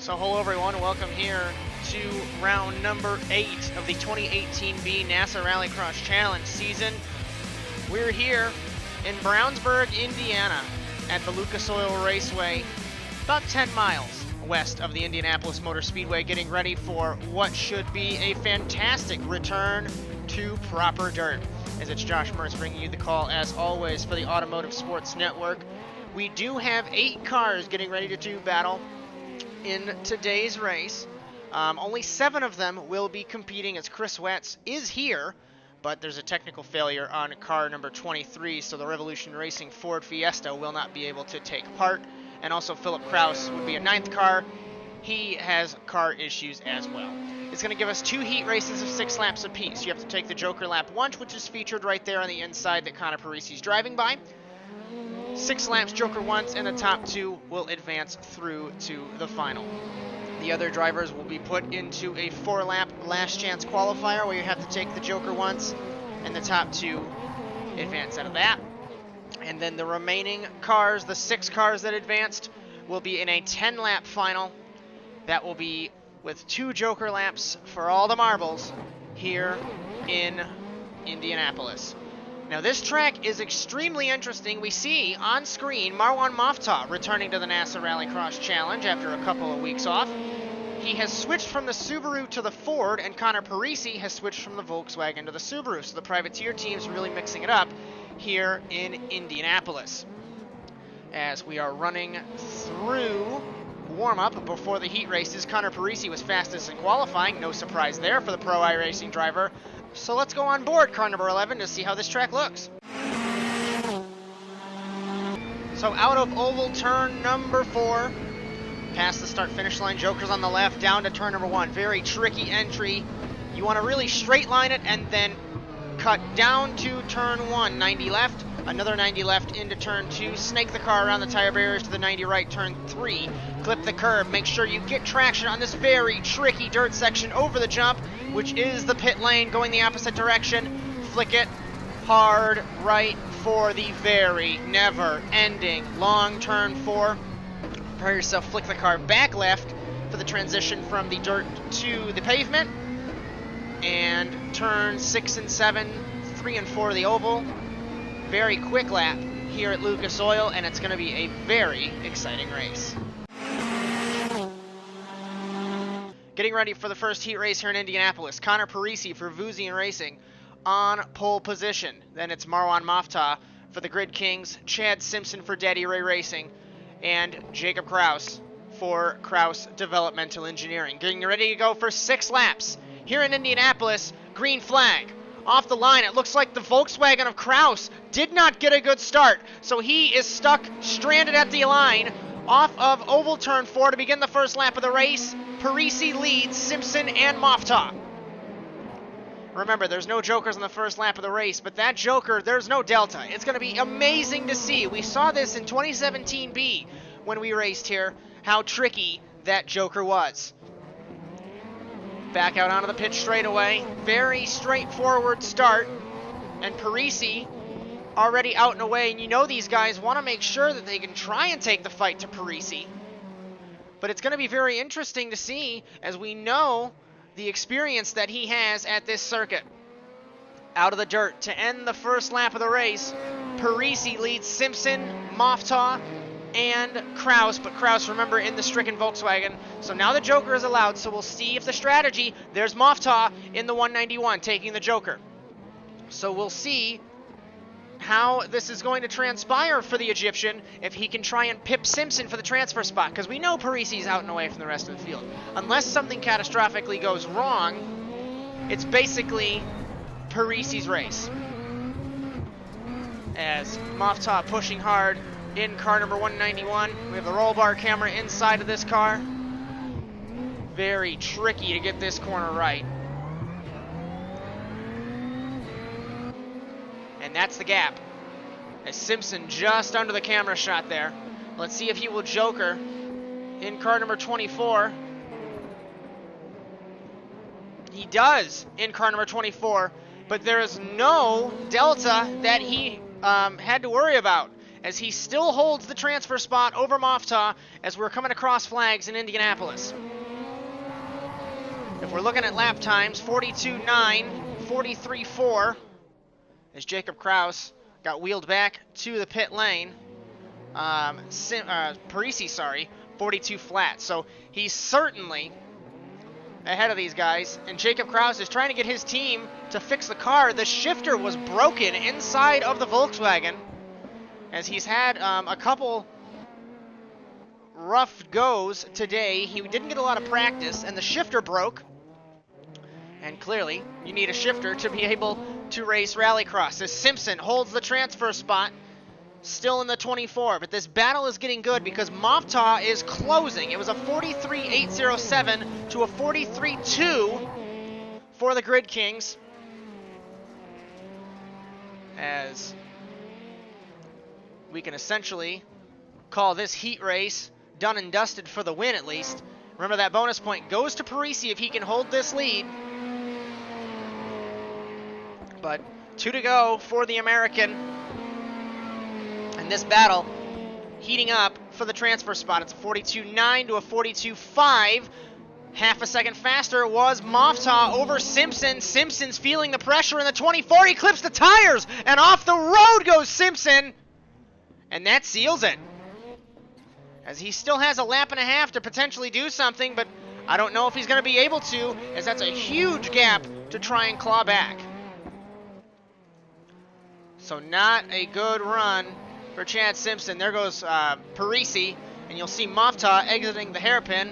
So hello everyone, welcome here to round number 8 of the 2018B NASA RallyCross Challenge season. We're here in Brownsburg, Indiana at the Lucas Oil Raceway, about 10 miles west of the Indianapolis Motor Speedway, getting ready for what should be a fantastic return to proper dirt. As it's Josh Mertz bringing you the call as always for the Automotive Sports Network. We do have 8 cars getting ready to do battle in today's race. Only 7 of them will be competing as Chris Watts is here, but there's a technical failure on car number 23, so the Revolution Racing Ford Fiesta will not be able to take part. And also Philip Kraus would be a 9th car. He has car issues as well. It's going to give us 2 heat races of 6 laps apiece. You have to take the Joker lap once, which is featured right there on the inside that Connor Parisi's driving by. 6 laps Joker once, and the top 2 will advance through to the final. The other drivers will be put into a 4-lap last chance qualifier where you have to take the Joker once, and the top 2 advance out of that. And then the remaining cars, the 6 cars that advanced, will be in a 10-lap final. That will be with 2 Joker laps for all the marbles here in Indianapolis. Now this track is extremely interesting. We see on screen Marwan Moftah returning to the NASA RallyCross Challenge after a couple of weeks off. He has switched from the Subaru to the Ford, and Connor Parisi has switched from the Volkswagen to the Subaru. So the privateer team's really mixing it up here in Indianapolis. As we are running through warm-up before the heat races, Connor Parisi was fastest in qualifying. No surprise there for the Pro iRacing driver. So let's go on board car number 11 to see how this track looks. So out of oval turn number 4, past the start-finish line, Joker's on the left, down to turn number 1. Very tricky entry. You want to really straight line it and then cut down to turn 1, 90 left, another 90 left into turn 2, snake the car around the tire barriers to the 90 right, turn 3, clip the curb, make sure you get traction on this very tricky dirt section over the jump, which is the pit lane, going the opposite direction, flick it hard right for the very never-ending long turn 4. Prepare yourself, flick the car back left for the transition from the dirt to the pavement, and turn 6 and 7, 3 and 4 the oval. Very quick lap here at Lucas Oil, and it's going to be a very exciting race. Getting ready for the first heat race here in Indianapolis. Connor Parisi for Vuzian Racing on pole position. Then it's Marwan Moftah for the Grid Kings, Chad Simpson for Daddy Ray Racing, and Jacob Kraus for Kraus Developmental Engineering. Getting ready to go for 6 laps here in Indianapolis. Green flag. Off the line, it looks like the Volkswagen of Kraus did not get a good start, so he is stuck, stranded at the line, off of oval turn 4 to begin the first lap of the race. Parisi leads Simpson and Moftah. Remember, there's no Jokers on the first lap of the race, but that Joker, there's no Delta. It's going to be amazing to see. We saw this in 2017B when we raced here, how tricky that Joker was. Back out onto the pit straightaway. Very straightforward start. And Parisi already out and away. And you know these guys want to make sure that they can try and take the fight to Parisi. But it's going to be very interesting to see, as we know the experience that he has at this circuit. Out of the dirt to end the first lap of the race. Parisi leads Simpson, Moftah, and Kraus, but Kraus, remember, in the stricken Volkswagen. So now the Joker is allowed, so we'll see if the strategy, there's Moftah in the 191 taking the Joker. So we'll see how this is going to transpire for the Egyptian, if he can try and pip Simpson for the transfer spot, because we know Parisi's out and away from the rest of the field. Unless something catastrophically goes wrong, it's basically Parisi's race. As Moftah pushing hard in car number 191. We have the roll bar camera inside of this car. Very tricky to get this corner right. And that's the gap. As Simpson just under the camera shot there. Let's see if he will Joker in car number 24. He does in car number 24, but there is no Delta that he had to worry about. as he still holds the transfer spot over Mofta as we're coming across flags in Indianapolis. If we're looking at lap times, 42.9, 43.4, as Jacob Kraus got wheeled back to the pit lane. Parisi, sorry, 42 flat. So he's certainly ahead of these guys, and Jacob Kraus is trying to get his team to fix the car. The shifter was broken inside of the Volkswagen, as he's had a couple rough goes today. He didn't get a lot of practice, and the shifter broke. And clearly, you need a shifter to be able to race Rallycross. As Simpson holds the transfer spot, still in the 24. But this battle is getting good because Mofta is closing. It was a 43.807 to a 43.2 for the Grid Kings. As we can essentially call this heat race done and dusted for the win, at least. Remember, that bonus point goes to Parisi if he can hold this lead. But 2 to go for the American. And this battle heating up for the transfer spot. It's a 42.9 to a 42.5. Half a second faster was Mofta over Simpson. Simpson's feeling the pressure in the 24. He clips the tires, and off the road goes Simpson. And that seals it, as he still has a lap and a half to potentially do something, but I don't know if he's going to be able to, as that's a huge gap to try and claw back. So not a good run for Chad Simpson. There goes Parisi, and you'll see Mofta exiting the hairpin.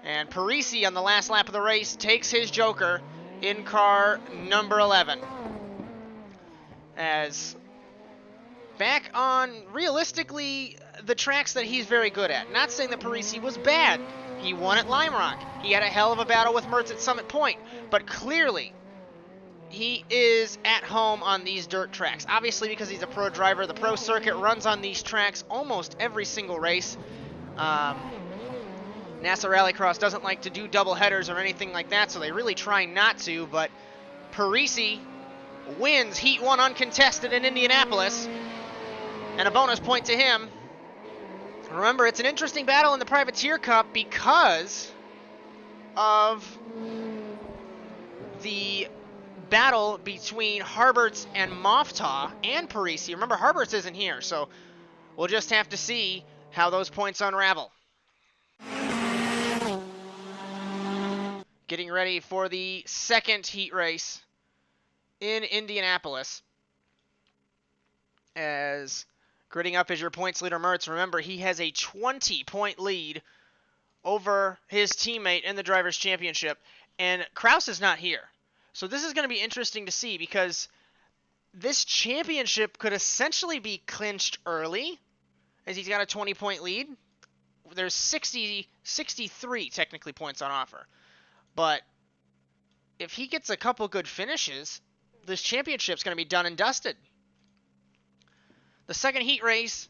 And Parisi on the last lap of the race takes his joker in car number 11. As back on, realistically, the tracks that he's very good at. Not saying that Parisi was bad. He won at Lime Rock. He had a hell of a battle with Mertz at Summit Point. But clearly, he is at home on these dirt tracks. Obviously, because he's a pro driver, the pro circuit runs on these tracks almost every single race. NASA Rallycross doesn't like to do double headers or anything like that, so they really try not to. But Parisi wins Heat 1 uncontested in Indianapolis, and a bonus point to him. Remember, it's an interesting battle in the Privateer Cup because of the battle between Harberts and Mofta and Parisi. Remember, Harberts isn't here, so we'll just have to see how those points unravel. Getting ready for the second heat race in Indianapolis. As gritting up is your points leader, Mertz. Remember, he has a 20-point lead over his teammate in the Drivers' Championship, and Kraus is not here. So this is going to be interesting to see, because this championship could essentially be clinched early, as he's got a 20-point lead. There's 63 technically points on offer. But if he gets a couple good finishes, this championship's going to be done and dusted. The second heat race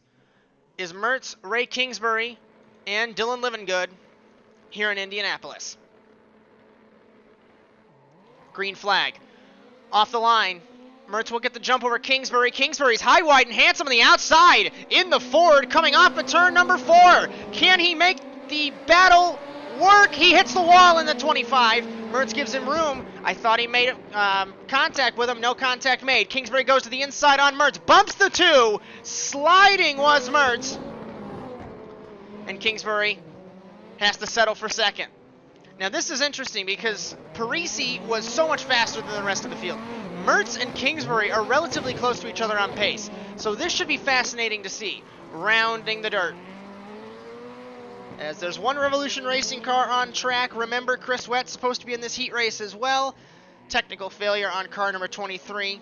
is Mertz, Ray Kingsbury, and Dylan Livengood here in Indianapolis. Green flag. Off the line. Mertz will get the jump over Kingsbury. Kingsbury's high, wide, and handsome on the outside in the Ford, coming off of turn number 4. Can he make the battle work? He hits the wall in the 25. Mertz gives him room. I thought he made contact with him. No contact made. Kingsbury goes to the inside on Mertz. Bumps the 2. Sliding was Mertz. And Kingsbury has to settle for second. Now this is interesting because Parisi was so much faster than the rest of the field. Mertz and Kingsbury are relatively close to each other on pace. So this should be fascinating to see. Rounding the dirt. As there's one Revolution Racing car on track. Remember, Chris Wett's supposed to be in this heat race as well. Technical failure on car number 23.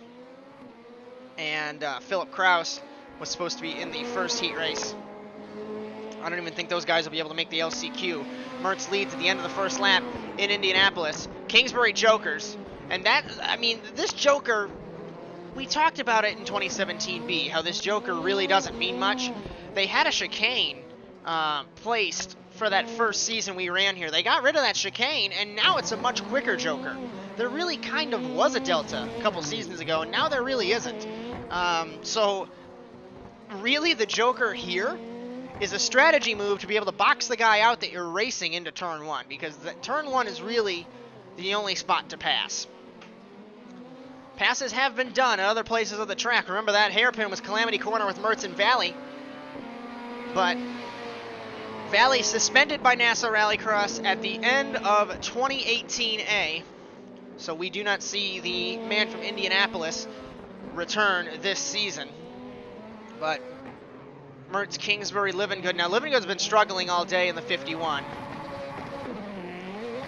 And Philip Kraus was supposed to be in the first heat race. I don't even think those guys will be able to make the LCQ. Mertz leads at the end of the first lap in Indianapolis. Kingsbury jokers. And that, I mean, this joker, we talked about it in 2017B, how this joker really doesn't mean much. They had a chicane placed for that first season we ran here. They got rid of that chicane, and now it's a much quicker joker. there really kind of was a delta a couple seasons ago, and now there really isn't. So really the joker here is a strategy move to be able to box the guy out that you're racing into turn 1, because turn 1 is really the only spot to pass. Passes have been done at other places of the track. Remember that hairpin was Calamity Corner with Mertz and Valley. But Valley suspended by NASA Rallycross at the end of 2018A. So we do not see the man from Indianapolis return this season. But Mertz, Kingsbury, Livingood. Now Livingood's been struggling all day in the 51.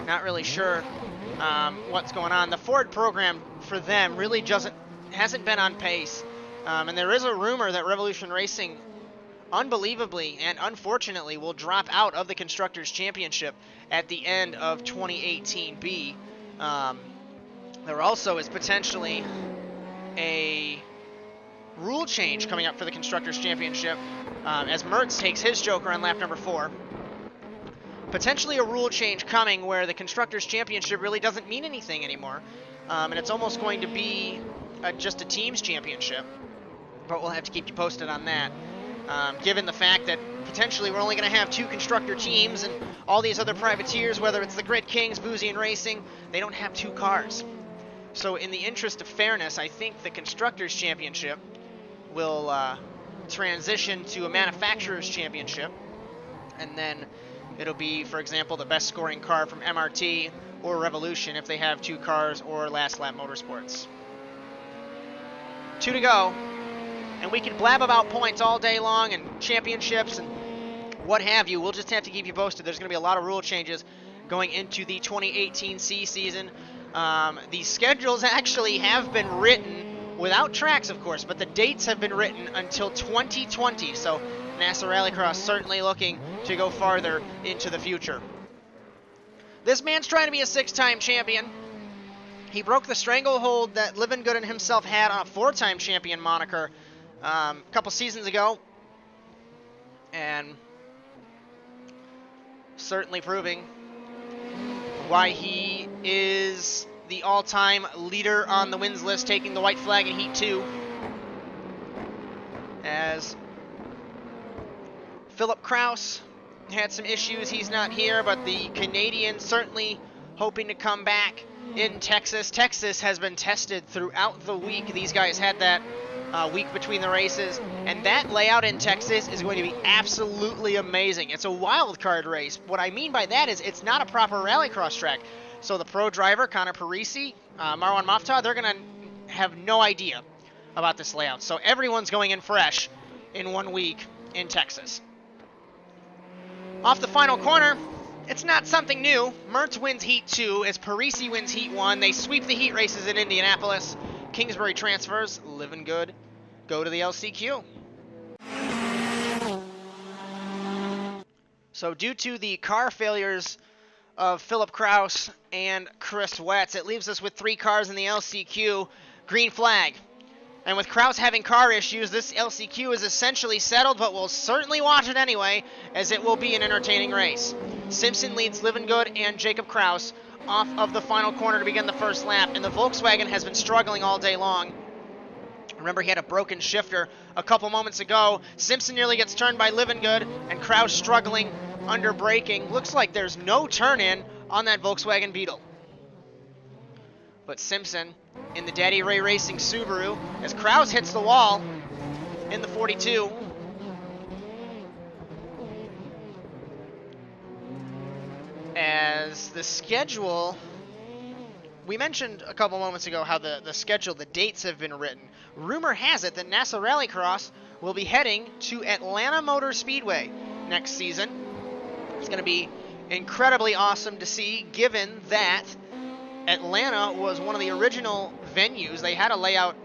Not really sure what's going on. The Ford program for them really hasn't been on pace. And there is a rumor that Revolution Racing, unbelievably and unfortunately, will drop out of the Constructors' Championship at the end of 2018B. There also is potentially a rule change coming up for the Constructors' Championship as Mertz takes his Joker on lap number 4. Potentially a rule change coming where the Constructors' Championship really doesn't mean anything anymore. And it's almost going to be just a team's championship. But we'll have to keep you posted on that. Given the fact that potentially we're only going to have 2 constructor teams, and all these other privateers, whether it's the Grid Kings, Boozy and Racing, they don't have 2 cars. So in the interest of fairness, I think the Constructors' Championship will transition to a Manufacturers' Championship. And then it'll be, for example, the best scoring car from MRT or Revolution if they have 2 cars, or Last Lap Motorsports. 2 to go. And we can blab about points all day long and championships and what have you. We'll just have to keep you posted. There's going to be a lot of rule changes going into the 2018C season. The schedules actually have been written without tracks, of course, but the dates have been written until 2020. So NASA Rallycross certainly looking to go farther into the future. This man's trying to be a 6-time champion. He broke the stranglehold that Livingood and himself had on a 4-time champion moniker a couple seasons ago, and certainly proving why he is the all-time leader on the wins list, taking the white flag in Heat 2, as Philip Kraus had some issues. He's not here, but the Canadian certainly hoping to come back in Texas. Texas has been tested throughout the week. These guys had that week between the races, and that layout in Texas is going to be absolutely amazing. It's a wild card race. What I mean by that is it's not a proper rallycross track. So the pro driver, Connor Parisi, Marwan Mafta, they're going to have no idea about this layout. So everyone's going in fresh in 1 week in Texas. Off the final corner, it's not something new. Mertz wins Heat 2 as Parisi wins Heat 1. They sweep the heat races in Indianapolis. Kingsbury transfers. Livingood go to the LCQ. So due to the car failures of Philip Kraus and Chris Wetz, it leaves us with 3 cars in the LCQ. Green flag. And with Kraus having car issues, this LCQ is essentially settled, but we'll certainly watch it anyway, as it will be an entertaining race. Simpson leads Livingood and Jacob Kraus off of the final corner to begin the first lap, and the Volkswagen has been struggling all day long. Remember, he had a broken shifter a couple moments ago. Simpson nearly gets turned by Livingood, and Kraus struggling under braking. Looks like there's no turn-in on that Volkswagen Beetle. But Simpson in the Daddy Ray Racing Subaru as Kraus hits the wall in the 42. As the schedule, we mentioned a couple moments ago how the schedule, the dates have been written. Rumor has it that NASA Rallycross will be heading to Atlanta Motor Speedway next season. It's going to be incredibly awesome to see, given that Atlanta was one of the original venues. They had a layout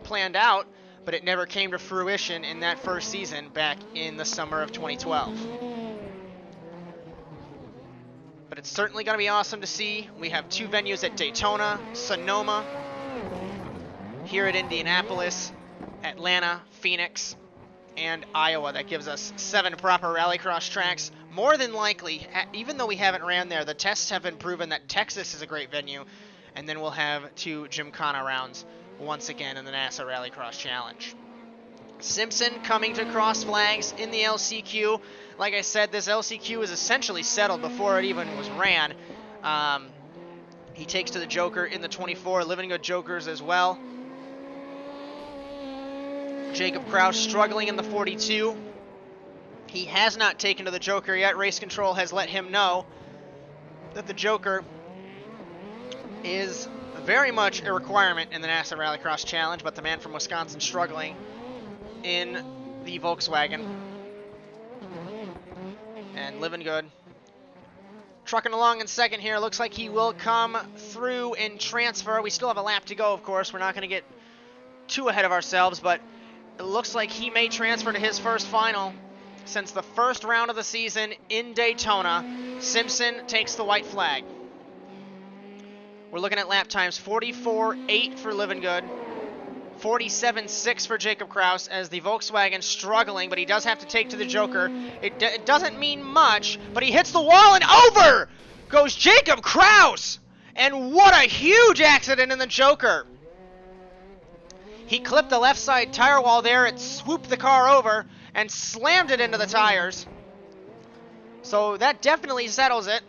planned out, but it never came to fruition in that first season back in the summer of 2012. But it's certainly going to be awesome to see. We have 2 venues at Daytona, Sonoma, here at Indianapolis, Atlanta, Phoenix, and Iowa. That gives us 7 proper rallycross tracks. More than likely, even though we haven't ran there, the tests have been proven that Texas is a great venue, and then we'll have 2 Gymkhana rounds once again in the NASA Rallycross Challenge. Simpson coming to cross flags in the LCQ. Like I said, this LCQ is essentially settled before it even was ran. He takes to the Joker in the 24, Living Good Jokers as well. Jacob Kraus struggling in the 42. He has not taken to the Joker yet. Race Control has let him know that the Joker is very much a requirement in the NASA Rallycross Challenge, but the man from Wisconsin struggling in the Volkswagen. And Living Good trucking along in second here. Looks like he will come through and transfer. We still have a lap to go, of course. We're not going to get too ahead of ourselves, but it looks like he may transfer to his first final since the first round of the season in Daytona. Simpson takes the white flag. We're looking at lap times 44.8 for Living Good, 47.6 for Jacob Kraus, as the Volkswagen struggling, but he does have to take to the Joker. It doesn't mean much, but he hits the wall and over goes Jacob Kraus. And what a huge accident in the Joker. He clipped the left side tire wall there. It swooped the car over and slammed it into the tires. So that definitely settles it,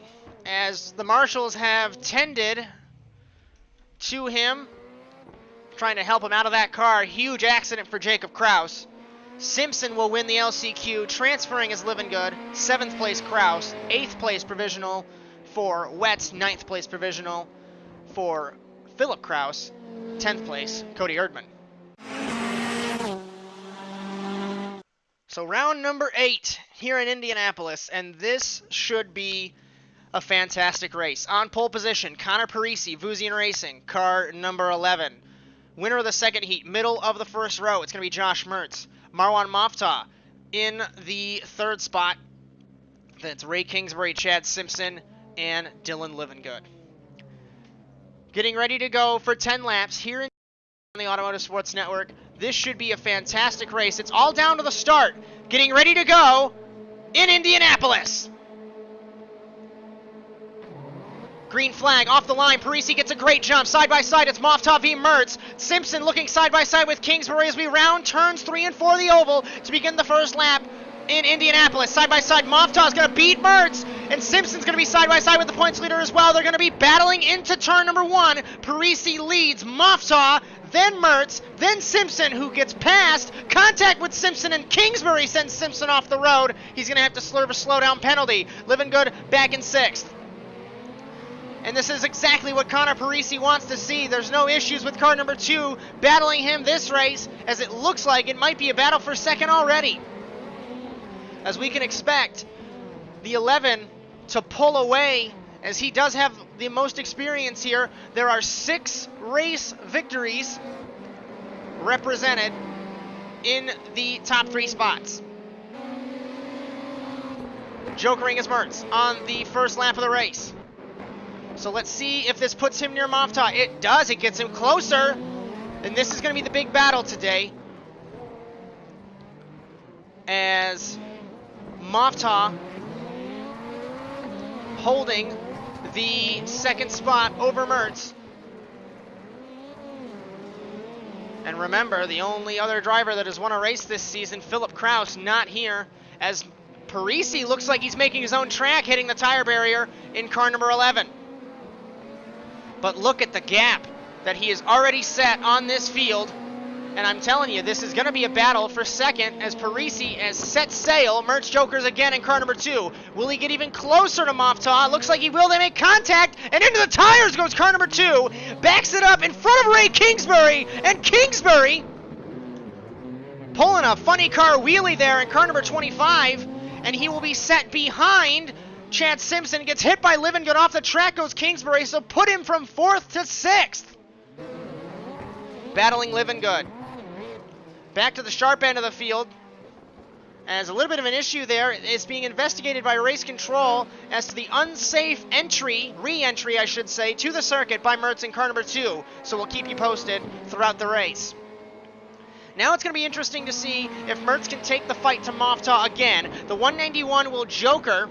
as the marshals have tended to him, trying to help him out of that car. Huge accident for Jacob Kraus. Simpson will win the LCQ, transferring as Living Good. 7th place Kraus, 8th place provisional for Wetz, 9th place provisional for Philip Kraus, 10th place Cody Erdman. So round number 8 here in Indianapolis, and this should be a fantastic race. On pole position, Connor Parisi, Vuzian Racing, car number 11. Winner of the second heat, middle of the first row, it's going to be Josh Mertz. Marwan Moftah in the third spot. That's Ray Kingsbury, Chad Simpson, and Dylan Livingood. Getting ready to go for 10 laps here in on the Automotive Sports Network. This should be a fantastic race. It's all down to the start. Getting ready to go in Indianapolis. Green flag off the line. Parisi gets a great jump. Side by side, it's Moftah v. Mertz. Simpson looking side by side with Kingsbury as we round turns 3 and 4 of the oval to begin the first lap in Indianapolis. Side by side, Moftah is going to beat Mertz, and Simpson's going to be side by side with the points leader as well. They're going to be battling into turn number 1. Parisi leads Moftah, then Mertz, then Simpson, who gets past. Contact with Simpson, and Kingsbury sends Simpson off the road. He's going to have to slurve a slowdown penalty. Living Good back in 6th. And this is exactly what Connor Parisi wants to see. There's no issues with car number 2 battling him this race, as it looks like it might be a battle for second already. As we can expect the 11 to pull away, as he does have the most experience here. There are 6 race victories represented in the top 3 spots. Jokering is Mertz on the first lap of the race. So let's see if this puts him near Moftah. It does. It gets him closer. And this is going to be the big battle today, as Moftah holding the second spot over Mertz. And remember, the only other driver that has won a race this season, Philip Kraus, not here, as Parisi looks like he's making his own track, hitting the tire barrier in car number 11. But look at the gap that he has already set on this field. And I'm telling you, this is going to be a battle for second, as Parisi has set sail. Mertz jokers again in car number 2. Will he get even closer to Moftah? Looks like he will. They make contact, and into the tires goes car number 2. Backs it up in front of Ray Kingsbury, and Kingsbury pulling a funny car wheelie there in car number 25, and he will be set behind Chad Simpson. Gets hit by Livingood. Off the track goes Kingsbury, so put him from 4th to 6th. Battling Livingood. Back to the sharp end of the field, as a little bit of an issue there is being investigated by Race Control as to the unsafe re-entry, I should say, to the circuit by Mertz in car number 2. So we'll keep you posted throughout the race. Now it's going to be interesting to see if Mertz can take the fight to Moftah again. The 191 will joker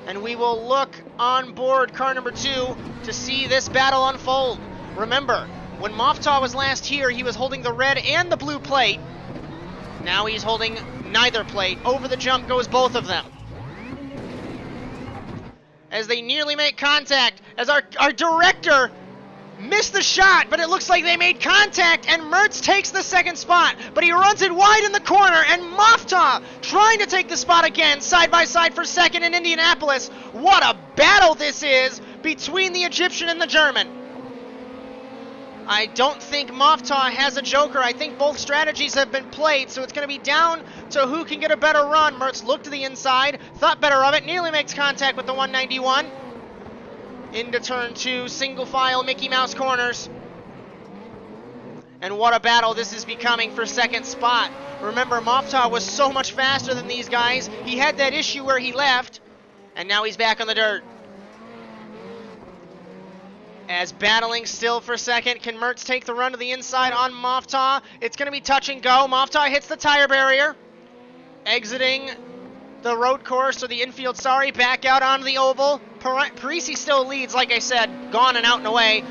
And we will look on board car number 2 to see this battle unfold. Remember, when Moftaw was last here, he was holding the red and the blue plate. Now he's holding neither plate. Over the jump goes both of them. As they nearly make contact, as our director missed the shot, but it looks like they made contact, and Mertz takes the second spot, but he runs it wide in the corner, and Moftaw trying to take the spot again, side by side for second in Indianapolis. What a battle this is between the Egyptian and the German. I don't think Moftaw has a joker. I think both strategies have been played, so it's going to be down to who can get a better run. Mertz looked to the inside, thought better of it, nearly makes contact with the 191. Into turn 2, single file Mickey Mouse corners. And what a battle this is becoming for second spot. Remember, Moftaw was so much faster than these guys. He had that issue where he left, and now he's back on the dirt. As battling still for second, can Mertz take the run to the inside on Moftaw? It's going to be touch and go. Moftaw hits the tire barrier. Exiting the road course, or the infield, sorry, back out onto the oval. Parisi still leads, like I said, gone and out and away.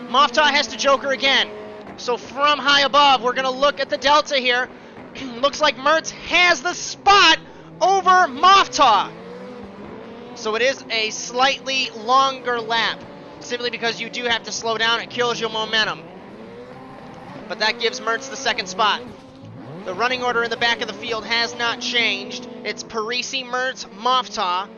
Moftaw has to joker again. So from high above, we're going to look at the delta here. Looks like Mertz has the spot over Moftaw. So it is a slightly longer lap, simply because you do have to slow down. It kills your momentum. But that gives Mertz the second spot. The running order in the back of the field has not changed. It's Parisi, Mertz, Moftaw,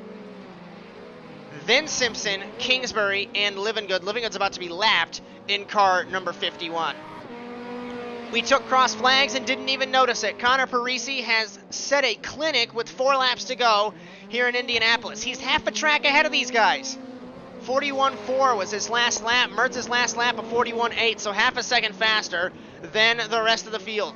then Simpson, Kingsbury, and Livingood. Livingood's about to be lapped in car number 51. We took cross flags and didn't even notice it. Connor Parisi has set a clinic with 4 laps to go here in Indianapolis. He's half a track ahead of these guys. 41.4 was his last lap. Mertz's last lap of 41.8, so half a second faster than the rest of the field.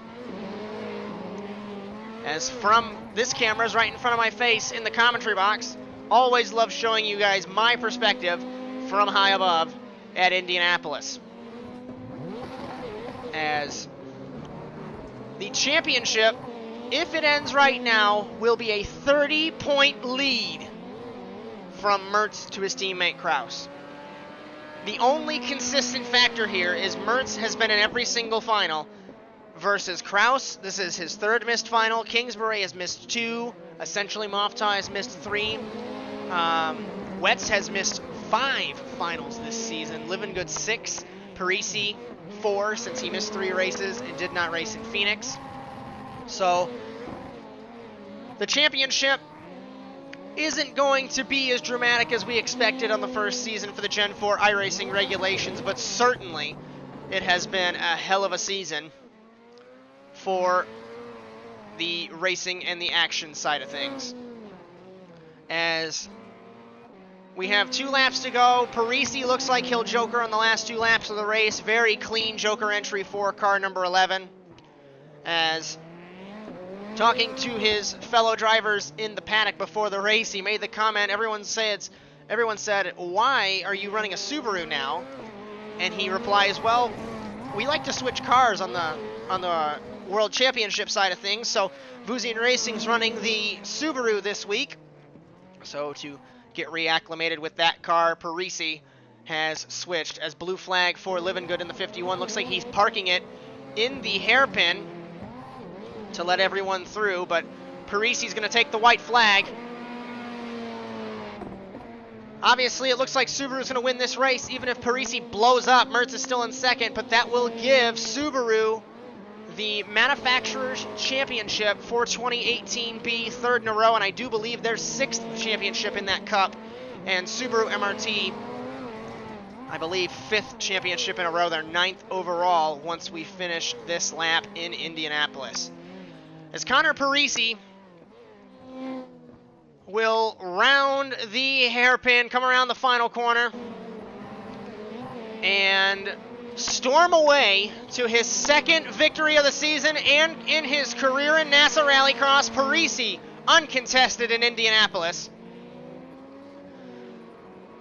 As from this camera is right in front of my face in the commentary box, always love showing you guys my perspective from high above at Indianapolis. As the championship, if it ends right now, will be a 30-point lead from Mertz to his teammate Kraus. The only consistent factor here is Mertz has been in every single final versus Kraus. This is his 3rd missed final. Kingsbury has missed 2. Essentially, Moftaw has missed 3. Wetz has missed 5 finals this season. Livingood 6. Parisi 4, since he missed 3 races and did not race in Phoenix. So, the championship isn't going to be as dramatic as we expected on the first season for the Gen 4 iRacing regulations, but certainly it has been a hell of a season for the racing and the action side of things. As we have 2 laps to go, Parisi looks like he'll joker on the last 2 laps of the race. Very clean joker entry for car number 11. As talking to his fellow drivers in the paddock before the race, he made the comment, everyone said, "Why are you running a Subaru now?" And he replies, "Well, we like to switch cars on the World Championship side of things, so Vuzian Racing's running the Subaru this week." So to get reacclimated with that car, Parisi has switched. As blue flag for Livingood in the 51. Looks like he's parking it in the hairpin to let everyone through, but Parisi's going to take the white flag. Obviously, it looks like Subaru's going to win this race, even if Parisi blows up. Mertz is still in second, but that will give Subaru the Manufacturers' Championship for 2018B, 3rd in a row, and I do believe their 6th championship in that cup. And Subaru MRT, I believe, 5th championship in a row, their 9th overall once we finish this lap in Indianapolis. As Connor Parisi will round the hairpin, come around the final corner, and storm away to his 2nd victory of the season and in his career in NASA Rallycross. Parisi uncontested in Indianapolis.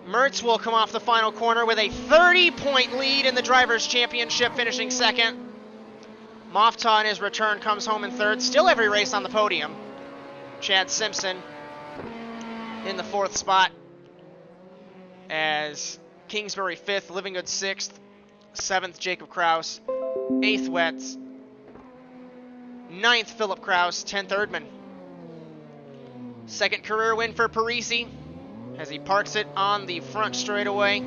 Mertz will come off the final corner with a 30-point lead in the Drivers' Championship, finishing 2nd. Moftaw in his return comes home in 3rd. Still every race on the podium. Chad Simpson in the 4th spot, as Kingsbury 5th, Livingood 6th, 7th Jacob Kraus, 8th Wetz, 9th Philip Kraus, 10th Erdman. Second career win for Parisi as he parks it on the front straightaway.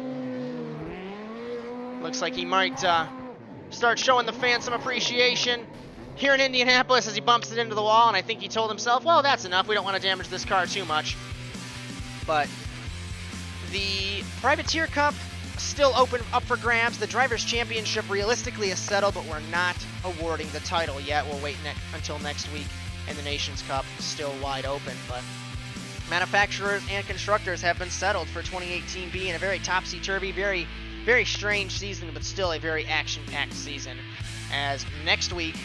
Looks like he might start showing the fans some appreciation here in Indianapolis as he bumps it into the wall, and I think he told himself, well, that's enough. We don't want to damage this car too much. But the Privateer Cup still open up for grabs. The Drivers' Championship realistically is settled, but we're not awarding the title yet. We'll wait until next week, and the Nations Cup is still wide open. But manufacturers and constructors have been settled for 2018 being a very topsy-turvy, very, very strange season, but still a very action-packed season. As next week,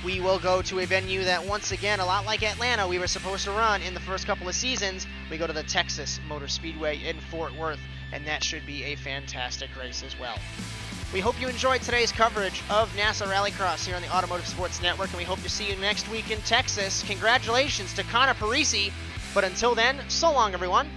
we will go to a venue that, once again, a lot like Atlanta, we were supposed to run in the first couple of seasons. We go to the Texas Motor Speedway in Fort Worth, and that should be a fantastic race as well. We hope you enjoyed today's coverage of NASA Rallycross here on the Automotive Sports Network, and we hope to see you next week in Texas. Congratulations to Connor Parisi, but until then, so long, everyone.